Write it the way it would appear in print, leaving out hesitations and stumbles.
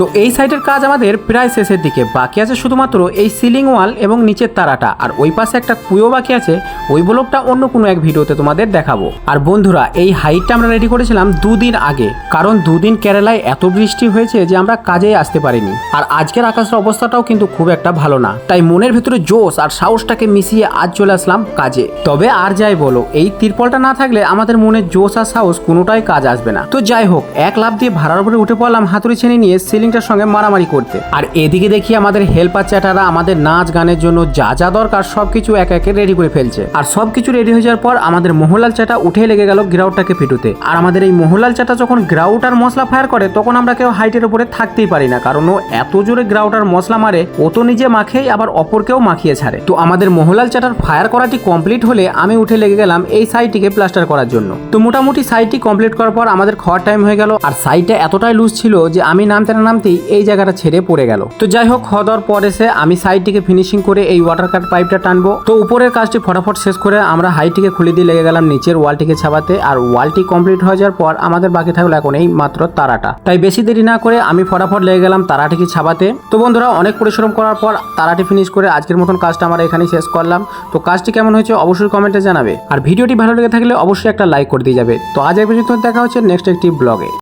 তো এই সাইডের কাজ আমাদের প্রায় শেষের দিকে, বাকি আছে শুধুমাত্র এই সিলিং ওয়াল এবং নিচের তারাটা, আর ওই পাশে একটা কুয়ো বাকি আছে। ওই ব্লকটা অন্য কোনো এক ভিডিওতে তোমাদের দেখাবো। আর বন্ধুরা, এই হাইটটা আমরা রেডি করেছিলাম 2 দিন আগে, কারণ 2 দিন কেরালায় এত বৃষ্টি হয়েছে যে আমরা কাজে আসতে পারিনি। আর আজকের আকাশের অবস্থাটাও কিন্তু খুব একটা ভালো না, তাই মনের ভেতরে জোশ আর সাহসটাকে মিশিয়ে আজ চলে আসলাম কাজে। তবে আর যাই বলো, এই তিরপলটা না থাকলে আমাদের মনের জোশ আর সাহস কোনোটাই কাজ আসবে না। তো যাই হোক, এক লাফ দিয়ে ভাড়ার উপরে উঠে পড়লাম হাতুড়ি ছেনে নিয়ে সিলিংটার সঙ্গে মারামারি করতে। আর এদিকে দেখি আমাদের হেল্পার চ্যাটারা আমাদের নাচ গানের জন্য যা যা দরকার সবকিছু একে একে রেডি করে ফেলছে। আর সবকিছু রেডি হয়ে যাওয়ার পর আমাদের মোহনলাল চ্যাটা উঠে লেগে গেল গ্রাউটটাকে ফিটুতে। আর আমাদের এই মোহনলাল চ্যাটা যখন গ্রাউট আর মশলা ফায়ার করে তখন আমরা কেউ হাইটের উপরে থাকতেই পারি না, কারণ ও এত জোরে গ্রাউট আর মশলা মারে, ও তো নিজে মাখেই আবার অপরকেও মাখিয়ে ছাড়ে। তো আমাদের মোহনলাল চ্যাটার ফায়ার করাটি কমপ্লিট হলে আমি উঠে লেগে গেলাম এই সাইডটিকে প্লাস্টার করার জন্য। তো মোটামুটি সাইডটি কমপ্লিট করার পর আমাদের খাওয়ার টাইম হয়ে গেল। আর সাইডটা এতটাই লুজ ছিল যে আমি নামতে না নামতেই এই জায়গাটা ছেড়ে পড়ে গেল। তো যাই হোক, খাওয়া দাওয়ার পর এসে আমি সাইডটিকে ফিনিশিং করে এই ওয়াটার কাট পাইপটা টানবো। তো উপরের কাজটি ফটাফট শেষ করে আমরা হাইটটিকে খুলে দিয়ে লেগে গেলাম নিচের ওয়ালটিকে ছাপাতে। আর ওয়ালটি কমপ্লিট হয়ে যাওয়ার পর আমাদের বাকি থাকলো এখন এই মাত্র তারাটা। তাই বেশি দেরি না করে আমি ফটাফট লেগে গেলাম তারাটিকে ছাপাতে। তো বন্ধুরা, অনেক পরিশ্রম করার পর তারাটি ফিনিশ করে আজকের মতন কাজটা আমরা এখানেই শেষ করলাম। তো কাজটি কেমন হয়েছে অবশ্যই কমেন্টে জানাবে, আর ভিডিওটি ভালো লেগে থাকলে অবশ্যই একটা লাইক করে দিয়ে যাবে। তো আজ এই পর্যন্ত, দেখা হচ্ছে নেক্সট একটি ব্লগে।